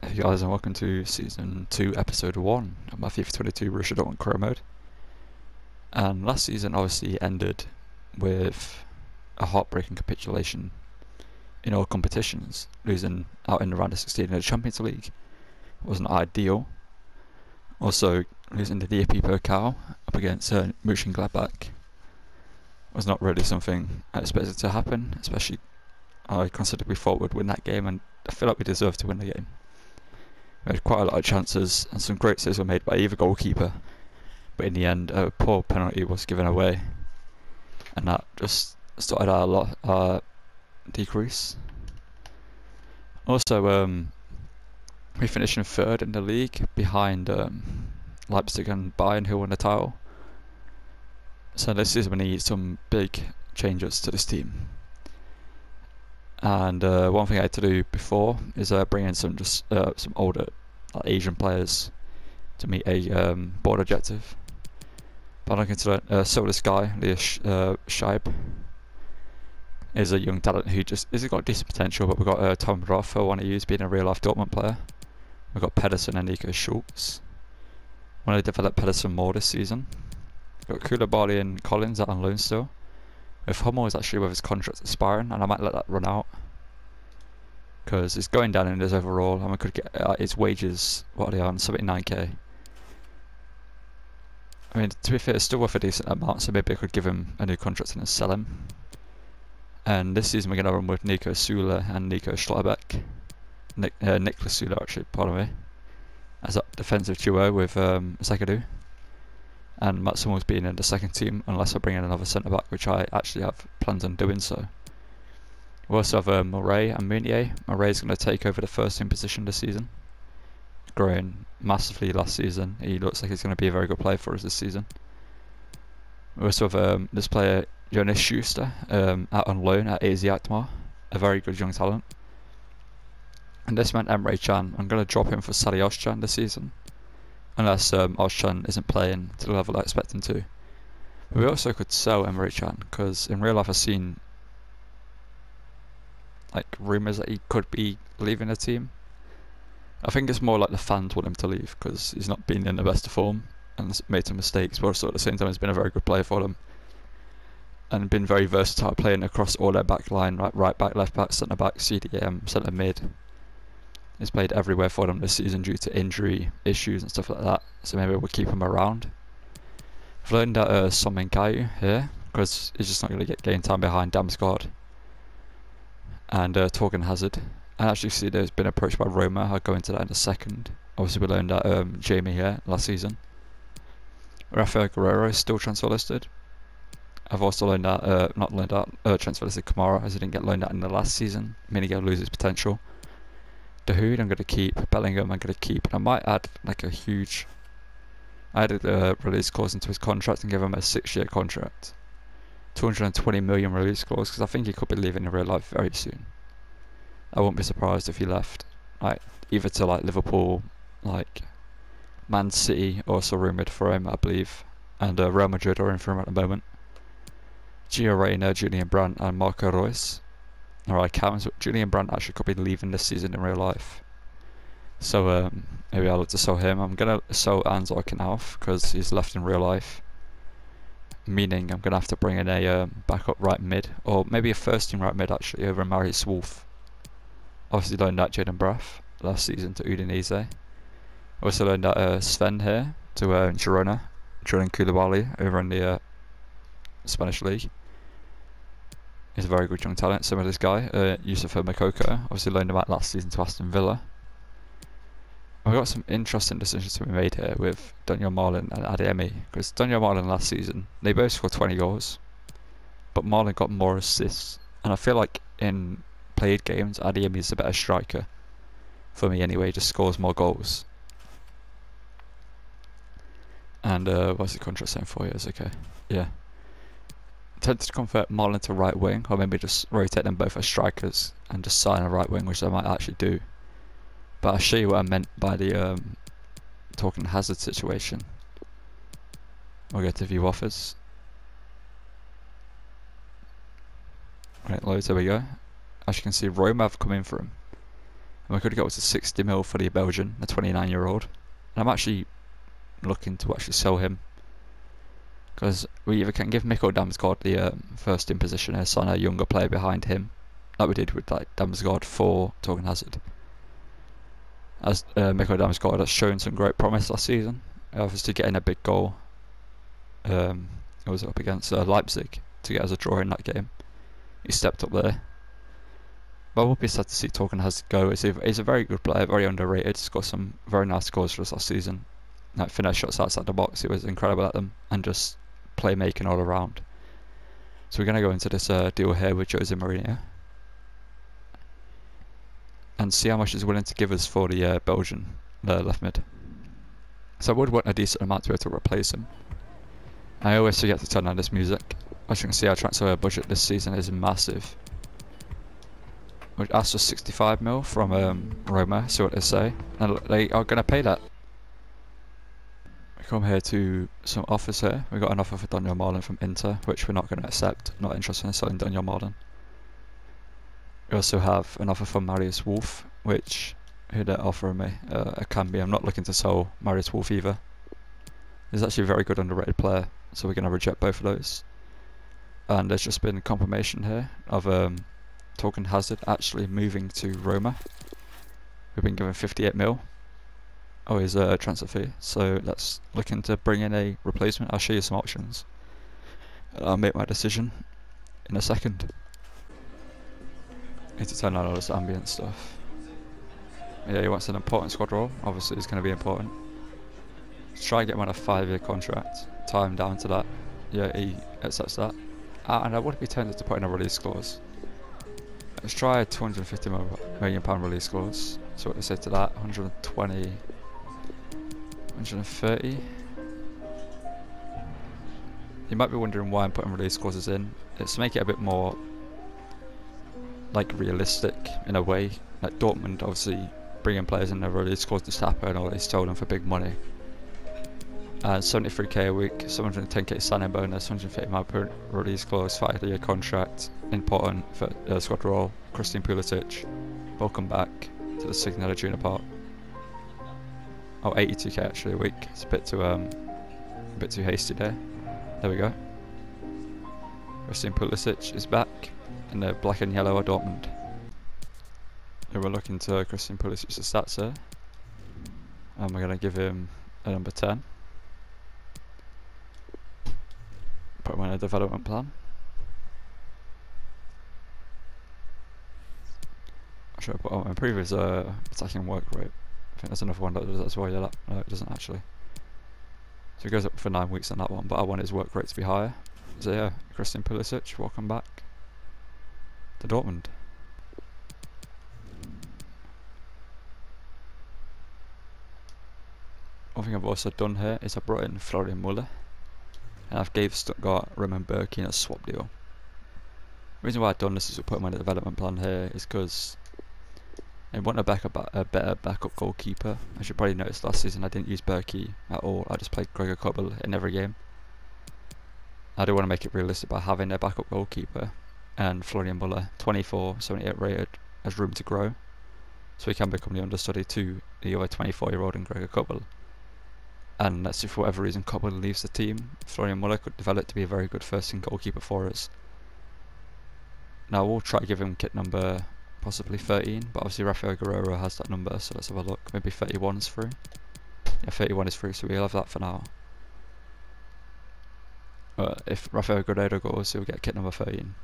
Hey guys, and welcome to Season 2, Episode 1 of my FIFA 22 Borussia Dortmund career mode. And last season obviously ended with a heartbreaking capitulation in all competitions, losing out in the round of 16 in the Champions League. Wasn't ideal. Also, losing the DFB Pokal up against Borussia and Gladbach was not really something I expected to happen, especially I considered we thought we'd win that game, and I feel like we deserved to win the game. We had quite a lot of chances and some great saves were made by either goalkeeper, but in the end a poor penalty was given away, and that just started our decrease. Also, we finished in third in the league behind Leipzig and Bayern, who won the title. So this season we need some big changes to this team. And one thing I had to do before is bring in some older Asian players to meet a board objective. But I'm looking to so this guy, Leo Scheib, is a young talent who he's got decent potential, but we've got Tom Roth, who I want to use being a real life Dortmund player. We've got Pedersen and Nico Schultz. I want to develop Pedersen more this season. We've got Koulibaly and Collins out on loan still. If Hummel is actually with his contract expiring, and I might let that run out because it's going down in his overall, and we could get his wages. What are they on? 79k. I mean, to be fair, it's still worth a decent amount, so maybe I could give him a new contract and then sell him. And this season we're going to run with Nico Sula and Nico Schlotterbeck. Nicholas Sula, actually, pardon me, as a defensive duo with Zekadu. And Mats Hummels being in the second team, unless I bring in another centre back, which I actually have plans on doing so. We also have Murray and Meunier. Murray is going to take over the first team position this season, growing massively last season. He looks like he's going to be a very good player for us this season. We also have this player Jonas Schuster out on loan at AZ Alkmaar, a very good young talent. And this meant Emre Can. I'm going to drop him for Sadi Özcan this season, unless Özcan isn't playing to the level I expect him to. But we also could sell Emre Can, because in real life I've seen like rumours that he could be leaving the team. I think it's more like the fans want him to leave because he's not been in the best of form and made some mistakes, but also at the same time he's been a very good player for them and been very versatile, playing across all their back line, right back, left back, centre back, CDM, centre mid. He's played everywhere for them this season due to injury issues and stuff like that, so maybe we'll keep him around. I've learned that Son Min-kyu here, because he's just not going to get game time behind Damsgaard and Torgan Hazard. I actually see that he's been approached by Roma. I'll go into that in a second. Obviously we learned that Jamie here last season. Rafael Guerrero is still transfer listed. I've also learned that, transfer listed Kamara, as he didn't get loaned out in the last season, meaning he'll lose his potential. Dahoud I'm going to keep, Bellingham I'm going to keep, and I might add like a huge, I added a release clause into his contract and give him a 6-year contract. 220 million release clause, because I think he could be leaving in real life very soon. I wouldn't be surprised if he left, like either to like Liverpool, like Man City, also rumoured for him I believe, and Real Madrid are in for him at the moment. Gio Reyna, Julian Brandt and Marco Reus. Alright, Julian Brandt actually could be leaving this season in real life, so maybe I'll look to sell him. I'm going to sell Anzor Knauf because he's left in real life, meaning I'm going to have to bring in a backup right mid, or maybe a first team right mid actually, over Marius Wolf. Obviously loaned out Jaden Braff last season to Udinese. Also loaned out Sven here to Girona, Jordan Koulibaly over in the Spanish league. He's a very good young talent, similar to this guy, Yusufa Makoko. Obviously loaned him out last season to Aston Villa. We've got some interesting decisions to be made here with Daniel Marlin and Adeyemi, because Daniel Marlin last season, they both scored 20 goals, but Marlin got more assists, and I feel like in played games, Adeyemi is a better striker, for me anyway, just scores more goals. And what's the contract saying, 4 years, okay, yeah. Tempted to convert Marlin to right wing, or maybe just rotate them both as strikers and just sign a right wing, which I might actually do. But I'll show you what I meant by the Torgan Hazard situation. We'll go to view offers. Right, loads, there we go. As you can see, Roma have come in for him. And we could go up to 60 mil for the Belgian, the 29-year-old. And I'm actually looking to actually sell him, because we either can give Mikko Damsgaard the first team position and sign a younger player behind him, like we did with like Damsgaard for Torgan Hazard. As Mikko Damsgaard has shown some great promise last season, obviously getting a big goal. It was up against Leipzig to get us a draw in that game. He stepped up there. But I would be sad to see Torgan Hazard go. He's a very good player, very underrated. He's got some very nice scores for us last season. Like finish shots outside the box, he was incredible at them, and just playmaking all around. So we're going to go into this deal here with Jose Mourinho and see how much he's willing to give us for the Belgian left mid. So I would want a decent amount to be able to replace him. I always forget to turn on this music. As you can see, our transfer budget this season is massive. We asked for 65 mil from Roma, see what they say, and they are going to pay that. We come here to some offers here. We got an offer for Daniel Marlin from Inter, which we're not going to accept. Not interested in selling Daniel Marlin. We also have an offer from Marius Wolf, which who they're offering me a Cambi. I'm not looking to sell Marius Wolf either. He's actually a very good underrated player, so we're going to reject both of those. And there's just been confirmation here of Torgan Hazard actually moving to Roma. We've been given 58 mil. Oh, his transfer fee. So let's look into bring in a replacement. I'll show you some options. I'll make my decision in a second. Need to turn on all this ambient stuff. Yeah, he wants an important squad role. Obviously, it's going to be important. Let's try and get him on a 5-year contract. Tie him down to that. Yeah, he accepts that. And I would be tempted to put in a release clause. Let's try a £250 million release clause. So what they say to that? 120, 130. You might be wondering why I'm putting release clauses in. It's to make it a bit more like realistic in a way. Like Dortmund obviously bringing players in, a release clause to happen, or they stole them for big money. 73k a week, 710k signing bonus, 150 per release clause, 5-year contract, important for squad role. Christian Pulisic, welcome back to the Signal Iduna Park. Oh, 82k actually a week. It's a bit too hasty there. There we go. Christian Pulisic is back in the black and yellow of Dortmund. Yeah, we're looking to Christian Pulisic's stats here, and we're going to give him a number 10. Put him on a development plan. I should have put on my previous attacking work rate. I think there's another one that does that as well. Yeah, no, it doesn't actually. So it goes up for 9 weeks on that one, but I want his work rate to be higher. So yeah, Christian Pulisic, welcome back to Dortmund. One thing I've also done here is I brought in Florian Muller, and I've gave Stuttgart Roman Birkin a swap deal. The reason why I've done this is to put him on a development plan here is because I want a better backup goalkeeper. As you probably noticed last season, I didn't use Berkey at all. I just played Gregor Kobel in every game. I do want to make it realistic by having a backup goalkeeper, and Florian Muller, 24, 78 rated, has room to grow, so he can become the understudy to the other 24-year-old in Gregor Kobel. And let's say for whatever reason Kobel leaves the team, Florian Muller could develop to be a very good first-team goalkeeper for us. Now we'll try to give him kit number possibly 13, but obviously Rafael Guerrero has that number, so let's have a look. Maybe 31 is free. Yeah, 31 is free, so we'll have that for now. If Rafael Guerrero goes, he'll get kit number 13.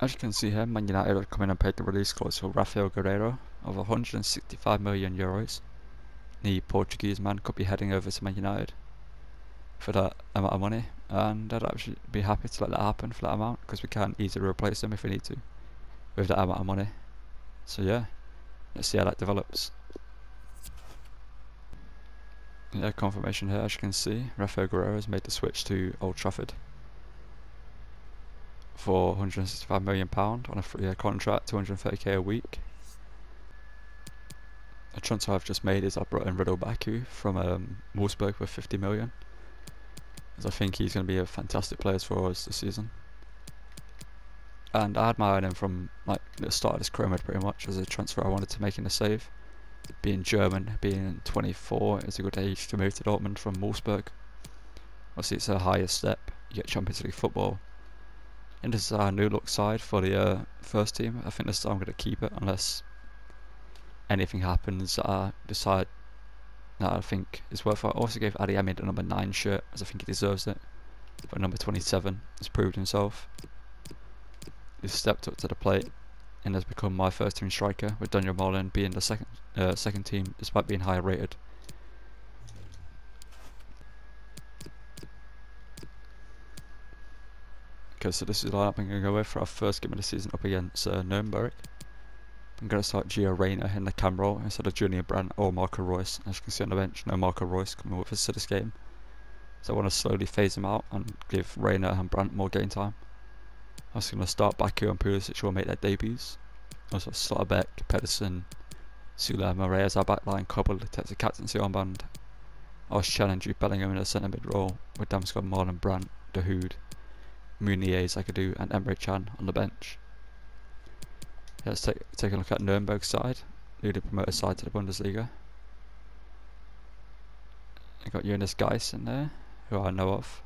As you can see here, Man United have come in and paid the release clause for Rafael Guerrero of 165 million euros. The Portuguese man could be heading over to Man United for that amount of money, and I'd actually be happy to let that happen for that amount, because we can easily replace him if we need to with that amount of money. So yeah, let's see how that develops. Yeah, confirmation here. As you can see, Rafael Guerrero has made the switch to Old Trafford for £165 million on a 3-year contract, 230k a week. A transfer I've just made is I brought in Riddle Baku from Wolfsburg with 50 million, as I think he's going to be a fantastic player for us this season. And I had my eye on him from like It started his career pretty much as a transfer I wanted to make in a save. Being German, being 24, is a good age to move to Dortmund from Wolfsburg. Obviously it's a higher step, you get Champions League football. And this is our new look side for the first team. I think this time I'm going to keep it unless anything happens I decide that I think is worth it. I also gave Adeyemi the number 9 shirt as I think he deserves it. But number 27 has proved himself. He's stepped up to the plate and has become my first team striker, with Daniel Marlin being the second team despite being higher rated. Okay, so this is the lineup I'm going to go with for our first game of the season up against Nurnberg. I'm going to start Gio Reyna in the cam role instead of Junior Brandt or Marco Reus. As you can see on the bench, no Marco Reus coming with us to this game. So I want to slowly phase him out and give Reyna and Brandt more game time. I'm also going to start Baku and Pulisic who will make their debuts. Also Slotterbeck, Pedersen, Sula and Murray as our backline couple takes a captaincy armband. I was challenging Bellingham in the centre mid role with Damsgaard, Marlon, Brandt, Dahoud, Munier, Zagadou and Emre Can on the bench. Yeah, let's take a look at Nurnberg's side, newly promoted side to the Bundesliga. I got Jonas Geis in there, who I know of.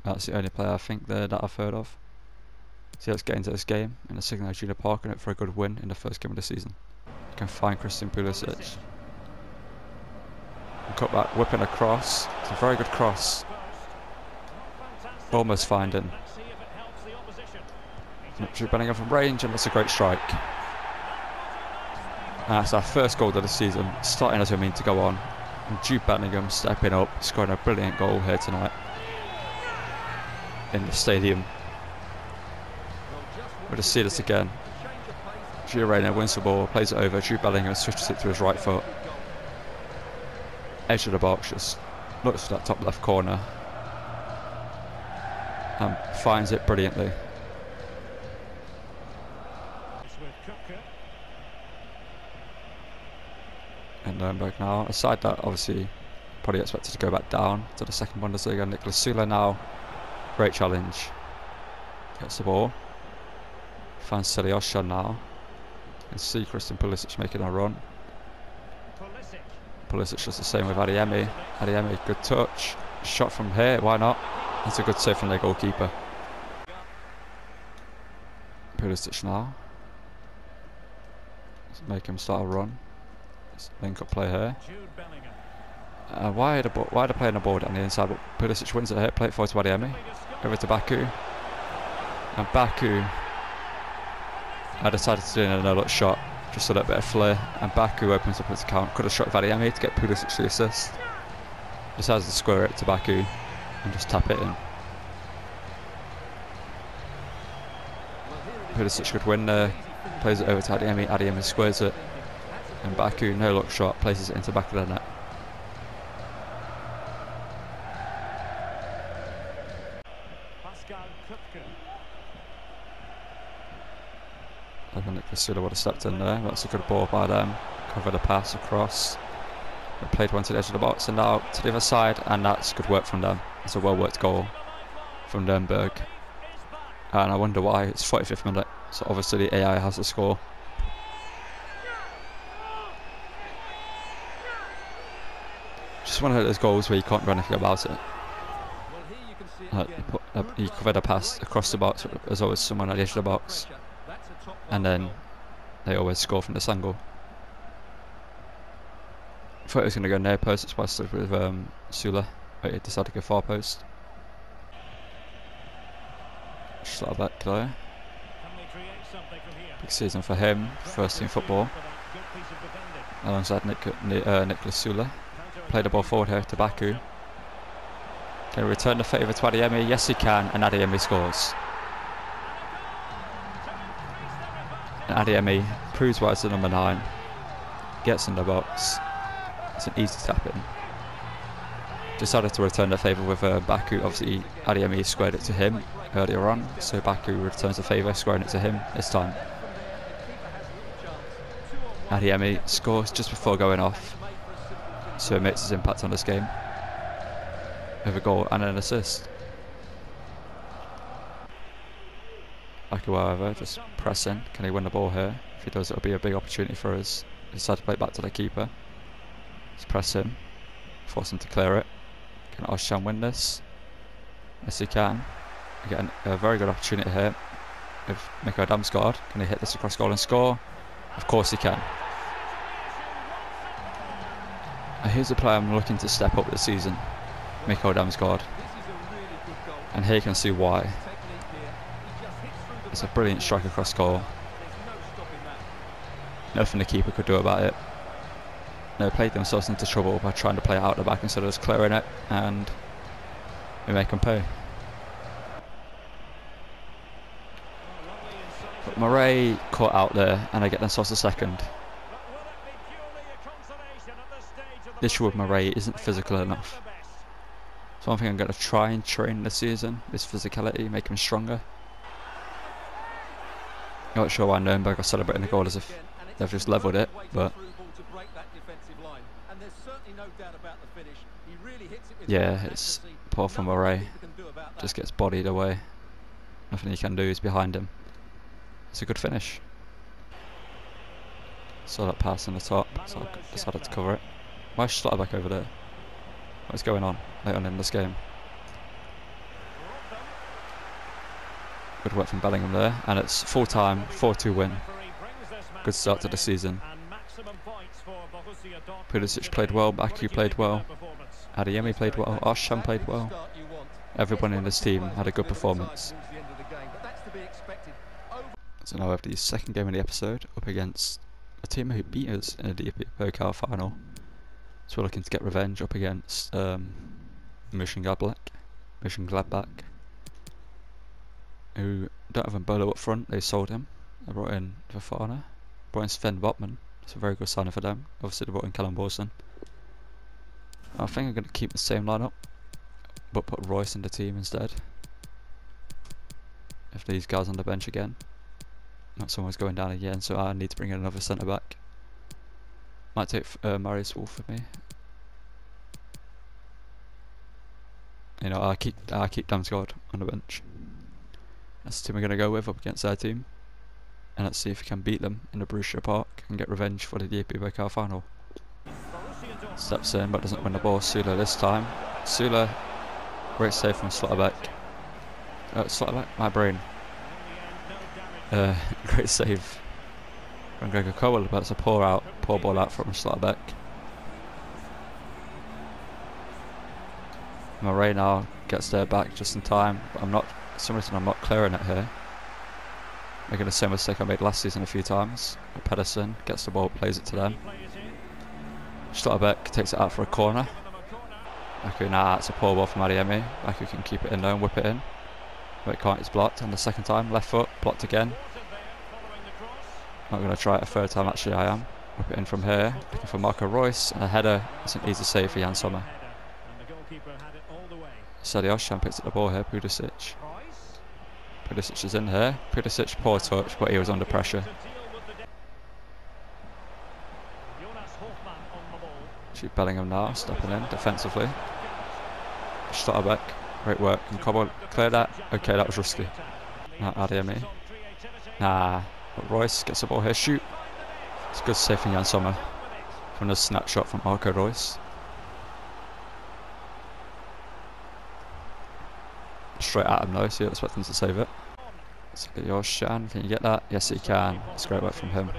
That's the only player I think that I've heard of. So let's get into this game in the Signal Iduna Park and hope for a good win in the first game of the season. You can find Christian Pulisic. And cut back, whipping across. It's a very good cross. Almost finding. Jude Bellingham from range, and that's a great strike. And that's our first goal of the season, starting as we mean to go on. And Jude Bellingham stepping up, scoring a brilliant goal here tonight in the stadium. We'll just see this again. Gio Reyna wins the ball, plays it over, Jude Bellingham switches it to his right foot. Edge of the box, just looks for that top left corner. And finds it brilliantly. And Nurnberg now, a side that obviously probably expected to go back down to the second Bundesliga. Niklas Sula now, great challenge, gets the ball, finds Seliosha now. You can see Christian Pulisic making a run. Pulisic does the same with Adeyemi. Adeyemi, good touch, shot from here, why not? That's a good save from their goalkeeper. Pulisic now, let's make him start a run. Link up play here. Why are they playing the ball down the inside? But Pulisic wins it here. Play it forward to Adeyemi. Over to Baku. And Baku, I decided to do a no-look shot. Just a little bit of flair. And Baku opens up his account. Could have shot with Adeyemi to get Pulisic the assist. Decides to square it to Baku and just tap it in. Pulisic could win there. Plays it over to Adeyemi. Adeyemi squares it. And Baku, no look shot, places it into the back of the net. I think Niklas Sula would have stepped in there. That's a good ball by them. Covered a pass across. They played one to the edge of the box and now to the other side, and that's good work from them. It's a well worked goal from Nurnberg. And I wonder why. It's 45th minute, so obviously the AI has the score. Just one of those goals where you can't do anything about it. He covered a pass across the box, there's always someone at the edge of the box, and then they always score from this angle. I thought he was going to go near post, that's why I stood with Sula, but he decided to go far post. Slotterbeck there. Big season for him, first team football, alongside Niklas Sula. Play the ball forward here to Baku. Can he return the favour to Adeyemi? Yes he can, and Adeyemi scores. And Adeyemi proves why it's the number 9. Gets in the box. It's an easy tap in. Decided to return the favour with Baku. Obviously Adeyemi squared it to him earlier on, so Baku returns the favour, squaring it to him this time. Adeyemi scores just before going off, so it makes his impact on this game with a goal and an assist. I striker well over, just pressing. Can he win the ball here? If he does, it'll be a big opportunity for us. He decided to play it back to the keeper. Let's press him, force him to clear it. Can Özcan win this? Yes, he can. Again, a very good opportunity here with Miko Damsgaard. Can he hit this across goal and score? Of course he can. And here's a player I'm looking to step up this season, Miko Damsgaard. And here you can see why. It's a brilliant strike across goal. Nothing the keeper could do about it. They played themselves into trouble by trying to play it out the back instead of just clearing it, and we make them pay. But Murray caught out there, and they get themselves a second. The issue with Murray isn't physical enough. So one thing I'm going to try and train this season is physicality, make him stronger. I'm not sure why Nurnberg are celebrating the goal as if they've just levelled it, but yeah, it's poor from Murray. Just gets bodied away. Nothing he can do, he's behind him. It's a good finish. Saw that pass in the top, so I decided to cover it. Why is Schlotterbeck over there? What's going on later on in this game? Good work from Bellingham there, and it's full time, 4-2 win. Good start to the season. Pulisic played well, Baku played well, Adeyemi played well, Özcan played well. Everyone in this team had a good performance. So now we have the second game of the episode up against a team who beat us in a DFB Pokal final. So we're looking to get revenge up against Mönchengladbach, who don't have a bowler up front. They sold him. They brought in Fofana, brought in Sven Botman. It's a very good signing for them. Obviously they brought in Callum Wilson. I think I'm going to keep the same lineup, but put Royce in the team instead. If these guys on the bench again. Not someone's going down again, so I need to bring in another centre back. Might take Marius Wolf with me. You know, I keep Damsgaard on the bench. That's the team we're going to go with up against their team. And let's see if we can beat them in the Borussia Park and get revenge for the DFB Pokal final. Steps in but doesn't win the ball. Sula this time. Sula, great save from Schlotterbeck. Schlotterbeck, my brain. Great save from Gregor Cole, but it's a poor ball out from Schlotterbeck. Murray now gets there back just in time, but for some reason I'm not clearing it here. Making the same mistake I made last season a few times. Pedersen gets the ball, plays it to them. Schlotterbeck takes it out for a corner. Baku, nah, it's a poor ball from Adeyemi. Baku can keep it in there and whip it in. But it can't, it's blocked, and the second time, left foot, blocked again. Not going to try it a third time, actually I am. Whip it in from here, looking for Marco Royce, and a header. It's an easy save for Jan Sommer. Sadi Özcan picks up the ball here, Pulisic. Pulisic is in here. Pulisic, poor touch, but he was under pressure. Shoot Bellingham now, stepping in defensively. Schlotterbeck, great work. Can Cobble clear that? Okay, that was rusty. Now Adeyemi. Nah, but Royce gets the ball here, shoot. It's a good save from Jan Sommer from the snapshot from Marco Royce. Straight at him though, so you're expecting to save it. So Özcan, can you get that? Yes, he can. It's great work from him.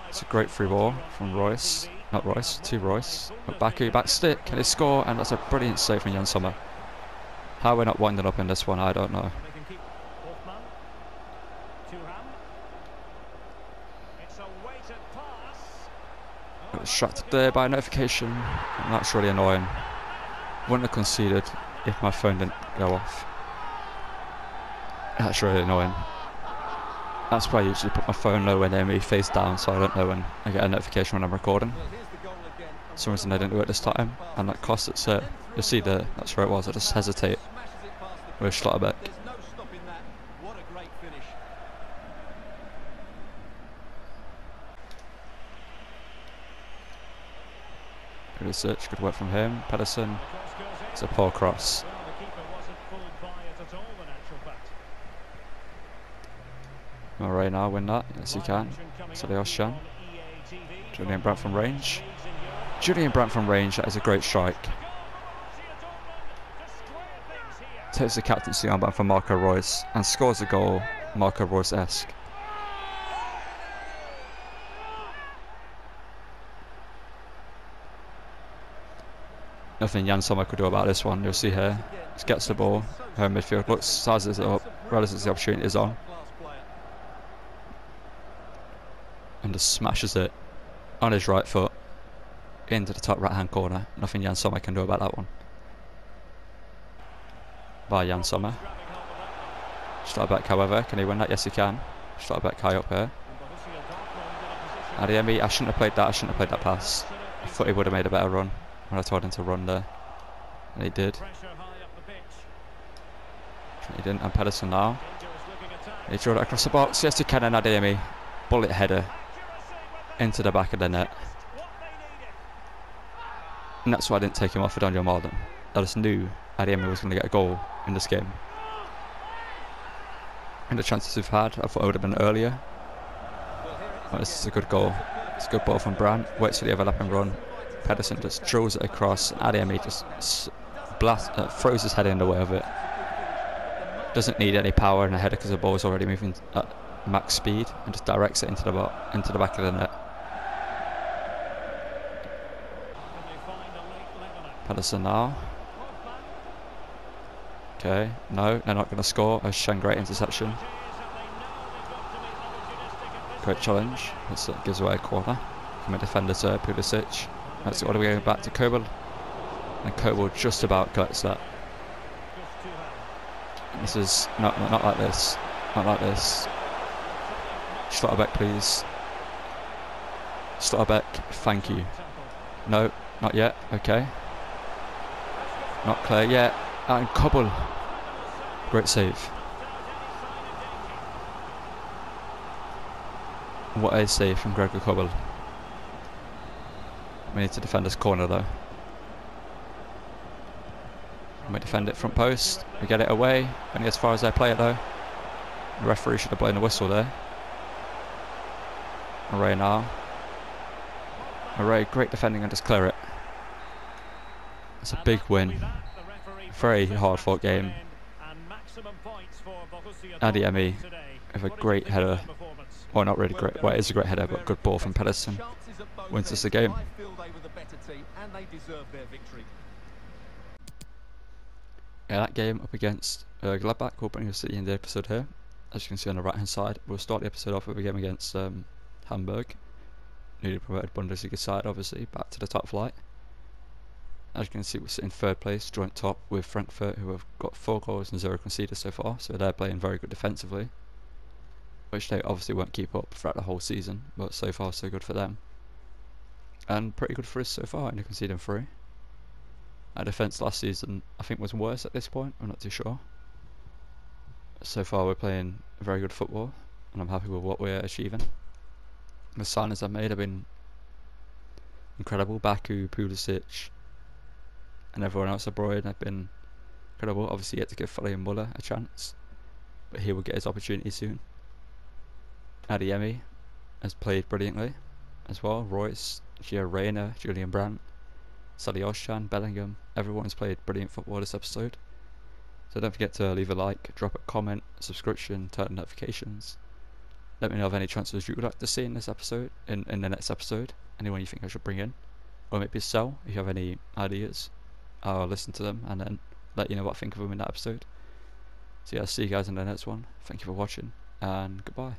It's a great free ball from Royce. Not Royce, to Royce. But Baku, back stick, can he score? And that's a brilliant save from Jan Sommer. How we're not winding up in this one, I don't know. Got distracted there by a notification, and that's really annoying. Wouldn't have conceded if my phone didn't go off. That's really annoying. That's why I usually put my phone nowhere near me, face down, so I don't know when I get a notification when I'm recording. For some reason I didn't do it this time, and that cost it's you'll see there, that's where it was. I just hesitate with Schlotterbeck. Pulisic, good work from him. Pedersen, it's a poor cross. Murray now win that. Yes, he can. Salioshan. Julian Brandt from range. Julian Brandt from range. That is a great strike. Takes the captaincy armband from Marco Reus and scores a goal Marco Reus-esque. Nothing Jan Sommer could do about this one. You'll see here. Just gets the ball. Her midfield looks, sizes it up, realizes the opportunity is on, and just smashes it on his right foot into the top right hand corner. Nothing Jan Sommer can do about that one. By Jan Sommer. Starbeck, however, can he win that? Yes, he can. Starbeck high up here. Adeyemi, I shouldn't have played that. I shouldn't have played that pass. I thought he would have made a better run when I told him to run there, and he did. He didn't. And Pedersen now. He drew it across the box. Yes, he can. And Adeyemi, bullet header into the back of the net. And that's why I didn't take him off for Daniel Marlon. I just knew Adeyemi was going to get a goal in this game. And the chances we've had, I thought it would have been earlier. But this is a good goal. It's a good ball from Brandt. Waits for the overlapping run. Pedersen just drills it across. And Adeyemi just throws his head in the way of it. Doesn't need any power in a header because the ball is already moving at max speed, and just directs it into the back of the net. Pedersen now. Okay, no, they're not going to score. A great interception. Great challenge. That gives away a corner. From a defender to Pulisic. That's all the way back to Kobel. And Kobel just about gets that. This is not like this. Not like this. Schlotterbeck, please. Schlotterbeck, thank you. No, not yet. Okay. Not clear yet. And Kobel. Great save. What a save from Gregor Kobel. We need to defend this corner though. We defend it front post. We get it away. Only as far as they play it though. The referee should have blown the whistle there. Murray now. Murray, great defending and just clear it. It's a big win. Very hard fought game. Adeyemi with a great header. Well, not really great. Well, it is a great header, but good ball from Pedersen. Wins us the game. Yeah, that game up against Gladbach will bring us to the end of the episode here. As you can see on the right hand side, we'll start the episode off with a game against Hamburg, newly promoted Bundesliga side, obviously, back to the top flight. As you can see, we're sitting third place, joint top with Frankfurt, who have got 4 goals and 0 conceded so far, so they're playing very good defensively, which they obviously won't keep up throughout the whole season, but so far so good for them. And pretty good for us so far, only conceding 3. Our defence last season, I think, was worse at this point. I'm not too sure. So far, we're playing very good football, and I'm happy with what we're achieving. The signings I've made have been incredible. Baku, Pulisic, and everyone else abroad have been incredible. Obviously, yet to give Foley and Muller a chance, but he will get his opportunity soon. Adeyemi has played brilliantly as well. Royce, Gio Reyna, Julian Brandt, Salioshan, Bellingham, everyone's played brilliant football this episode. So don't forget to leave a like, drop a comment, subscription, turn on notifications. Let me know of any transfers you would like to see in this episode, in the next episode. Anyone you think I should bring in, or maybe sell if you have any ideas. I'll listen to them and then let you know what I think of them in that episode. So yeah, I'll see you guys in the next one. Thank you for watching, and goodbye.